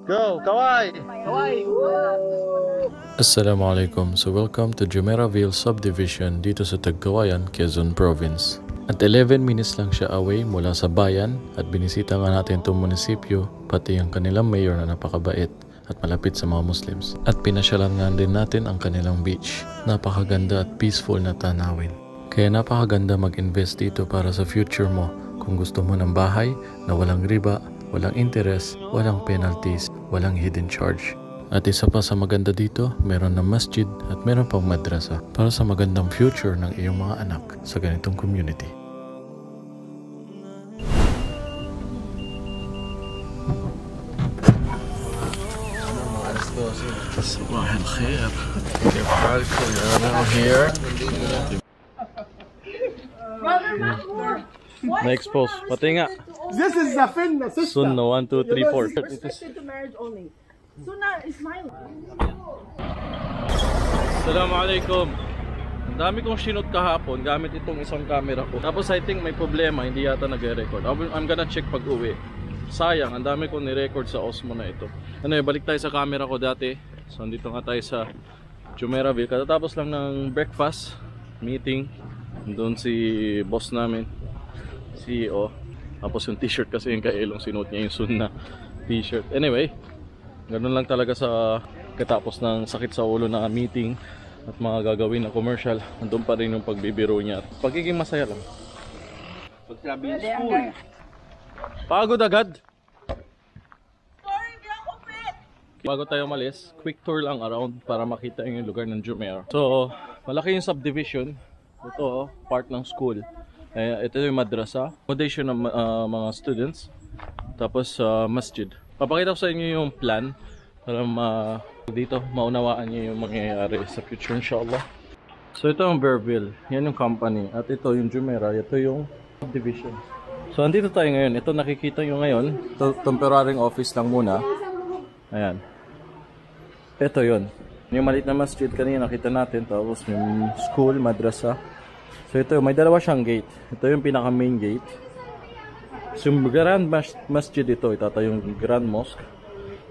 Go, Kawai! Kawai! Assalamualaikum. So welcome to Jumeirahville Subdivision dito sa Tagkawayan, Quezon Province. At 11 minutes lang siya away mula sa bayan at binisita nga natin itong munisipyo pati ang kanilang mayor na napakabait at malapit sa mga Muslims. At pinasyalan nga din natin ang kanilang beach. Napakaganda at peaceful na tanawin. Kaya napakaganda mag-invest dito para sa future mo kung gusto mo ng bahay na walang riba, walang interest, walang penalties, walang hidden charge. At isa pa sa maganda dito, meron ng masjid at meron pang madrasa para sa magandang future ng iyong mga anak sa ganitong community. Sabah al-khair. Kayf halkum around here? Na-expose. Pati nga. This is the finna, sister. Sunna 1, 2, 3, 4. Restricted to marriage only. Sunnah is mine. Assalamualaikum. Ang dami kong shoot kahapon gamit itong isang camera ko. Tapos I think may problema, hindi yata nagre-record. I'm gonna check pag uwi. Sayang, ang dami kong ni-record sa Osmo na ito. Ano, balik tayo sa camera ko dati. So andito nga tayo sa Jumeirahville. Katatapos lang ng breakfast meeting. Doon si boss namin, CEO. Tapos yung t-shirt kasi yung kailong sinuot niya yung Sunna t-shirt. Anyway, ganun lang talaga sa katapos ng sakit sa ulo na meeting at mga gagawin na commercial. Andun pa rin yung pagbibiro niya at pagiging masaya lang. Pagsabi yung school. Pagod agad. Bago tayo malis, quick tour lang around para makita yung lugar ng Jumeirah. So, malaki yung subdivision. Ito, part ng school. Ito yung madrasa, accommodation ng mga students. Tapos masjid. Papakita ko sa inyo yung plan para dito maunawaan niyo yung mangyayari sa future inshallah. So ito ang Bearville, yan yung company. At ito yung Jumeirah, ito yung subdivision. So andito tayo ngayon, ito nakikita nyo ngayon. Ito, temporary office lang muna. Ayan. Ito yun. Yung maliit na masjid kanina nakita natin. Tapos yung school, madrasa. So ito, may dalawa siyang gate. Ito yung pinaka main gate. So yung Grand Masjid ito, itatayo yung Grand Mosque.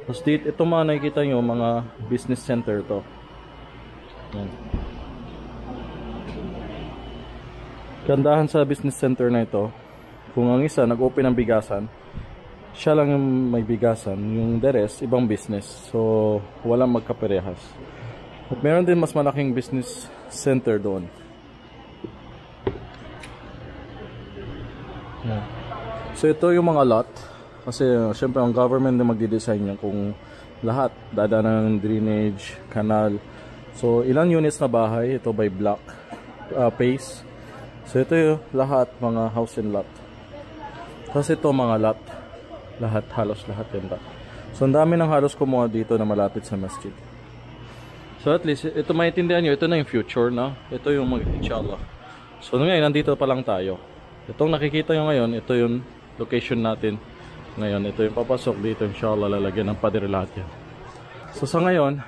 Tapos dito, ito mga nakikita nyo, mga business center to. Yan. Gandahan sa business center na ito, kung ang isa nag-open ng bigasan, siya lang yung may bigasan, yung the rest, ibang business. So walang magkaparehas. At meron din mas malaking business center doon. Yeah. So ito yung mga lot kasi syempre ang government na magdi-design niya kung lahat dadaan ng drainage, kanal. So ilang units na bahay, ito by block pace. So ito yung lahat mga house and lot. Kasi ito mga lot, lahat, halos lahat yung lot. So ang dami ng halos kumuha dito na malapit sa masjid. So at least ito maintindihan nyo, ito na yung future na. Ito yung inshallah. So ngayon nandito pa lang tayo. Itong nakikita nyo ngayon, ito yung location natin ngayon. Ito yung papasok dito, inshallah lalagyan ng pader lahat yan. So sa ngayon,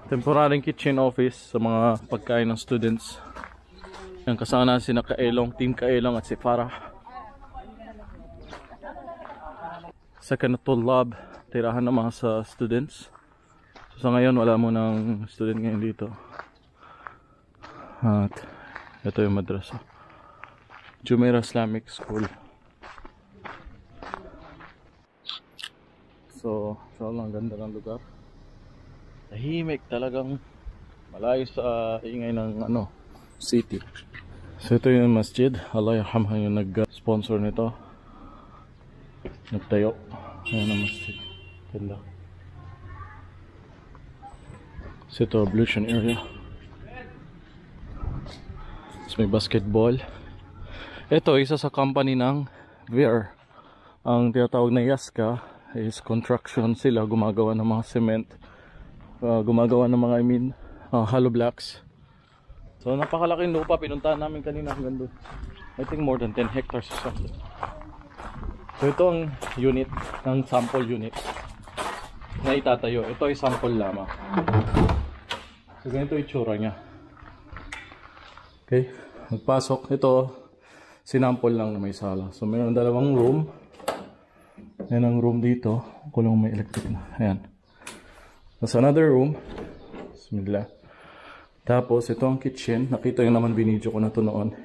temporary kitchen office sa mga pagkain ng students. Yan, kasama na si Kaelong, Team Kaelong at si Farah. Second lab, tirahan ng mga sa students. So sa ngayon, wala mo ng student ngayon dito. At ito yung madrasa. Jumeirah Islamic School. So, ang ganda ng lugar. Tahimik talagang malayo sa ingay ng city. So ito yung masjid. Allah yarhamha yung nag-sponsor nito. Nagtayo. Ayan ang masjid. Ganda. So ito, ablution area. So may basketball. Ito, isa sa company ng Veer. Ang tinatawag na Yaska is construction sila. Gumagawa ng mga cement. Gumagawa ng mga, hollow blocks. So napakalaking lupa. Pinuntahan namin kanina hanggang doon. I think more than 10 hectares or something. So ito ang unit, ng sample unit na itatayo. Ito ay sample lamang. So ganito itsura niya. Okay, magpasok. Ito sinampol lang na may sala. So mayroon dalawang room. Yan ang room dito. Kulong may electric na. Ayan. That's another room. Bismillah. Tapos, ito ang kitchen. Nakita yung naman binidyo ko na to noon.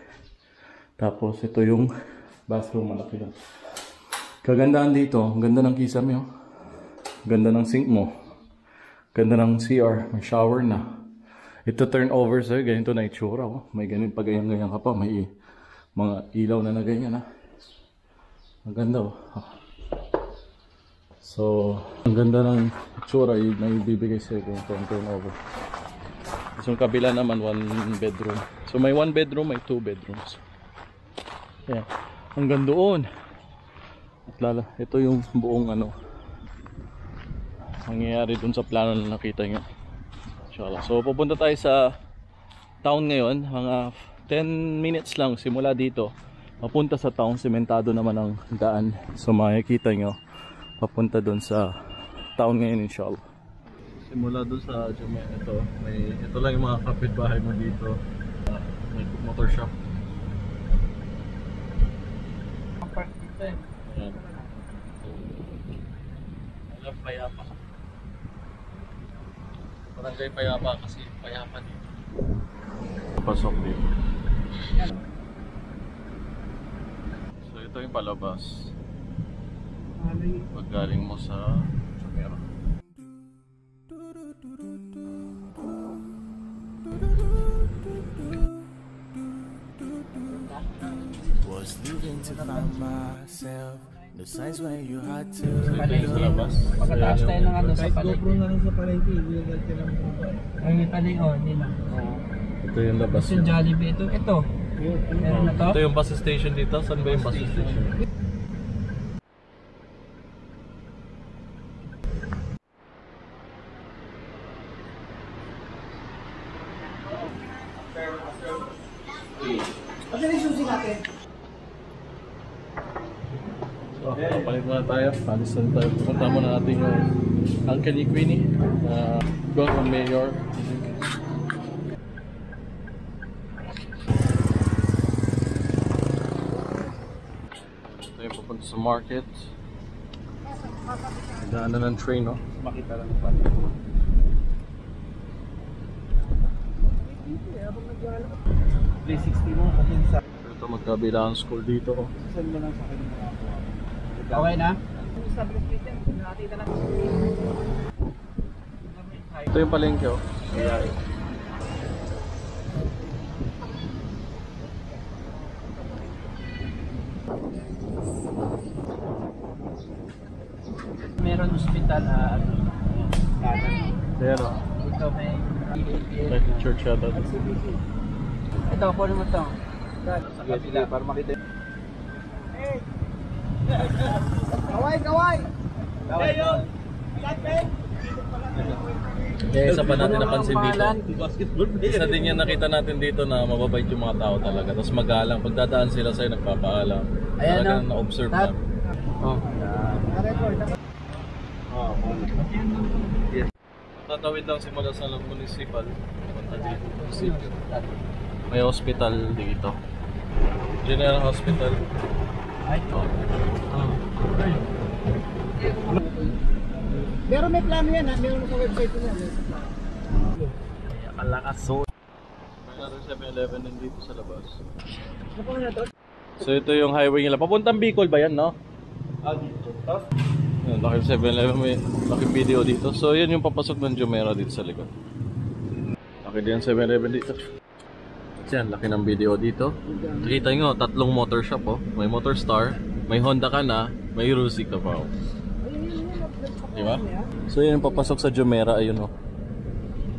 Tapos, ito yung bathroom. Malaki lang. Kagandaan dito. Ang ganda ng kisame, oh. Ganda ng sink mo. Ganda ng CR. May shower na. Ito turnover sa'yo. Ganito na itsura, oh. May ganun pa ganyan-ganyan ka pa. May mga ilaw na ganyan, ha. Ang ganda, oh. So, ang ganda ng itsura na ibibigay sa'yo yung turnover. So, yung kabila naman, 1 bedroom. So, may 1 bedroom, may 2 bedrooms. Yeah. Hanggang doon. At ito yung buong mangyayari dun sa plano na nakita nyo. So, pupunta tayo sa town ngayon. Mga 10 minutes lang simula dito. Papunta sa town. Sementado naman ang daan. So, makikita nyo. Papunta dun sa town ngayon, inshallah. Simula doon sa Jumea, ito lang yung mga kapitbahay mo dito. May motor shop. Ayan. Alam, payapa. Barangay Payapa kasi payapa dito. Pasok dito. So ito yung palabas. Paggaling mo sa Jumea. Was leaving to find myself. The signs when you had to. Pagkataas tayo ng sa palengke. GoPro na lang sa palengke. Ay, hindi lang. Ito yung labas. Yung Jollibee ito. Meron na to? Ito yung bus station dito. Saan ba yung bus station? So, papalit muna tayo. Palisan tayo. Pupunta muna natin yung Uncle ni Queenie. Government Mayor. Ito yung pupunta sa market. Daanan ng train, no? Makita lang pa. mo kasi sa Ito magkabilang school dito, oh. send mo lang sa akin. Okay na? Ito yung palengke, oh. Meron hospital Pero, ito may like the church yata. ito, kunin mo ito. Sa kabila para makita. Kaway! Isa pa natin napansin dito. Isa din yan nakita natin dito na mababait yung mga tao talaga. Tapos magalang. Pagdadaan sila sa'yo, nagpapaalam. Talagang na-observe na. Tatawid lang simula sa municipal. Punta dito. May hospital dito. General Hospital. Pero may plano yan ha, meron sa website niya. Kalakas so. May 7-Eleven din dito sa labas. So ito yung highway nila. Papuntang Bicol ba yan, no? Dito. Tapos? Laki 7-Eleven, may laking video dito. So yan yung papasok ng Jumeirah dito sa likod. Laki din 7-Eleven dito. Yan, laki ng video dito. Nakita nyo, 3 motor shop, oh. May Motor Star, may Honda ka na, may Rusi ka pa, oh. Diba? So yan yung papasok sa Jumeirah, ayun, oh.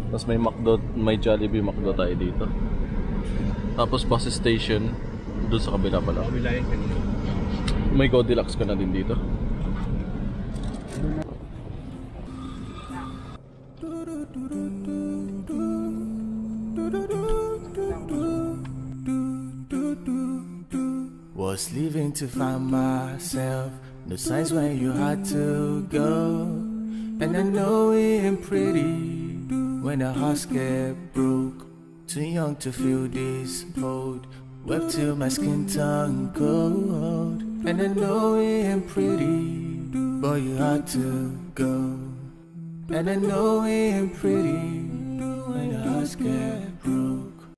Tapos may McDo, may Jollibee McDo tayo dito. Tapos bus station, doon sa kabila pala. May Goldilocks ka na din dito. Was leaving to find myself. No signs when you had to go. And I know it ain't pretty when the hearts get broke. Too young to feel this cold. Wept till my skin turned cold. And I know it ain't pretty, but you had to go. And I know it ain't pretty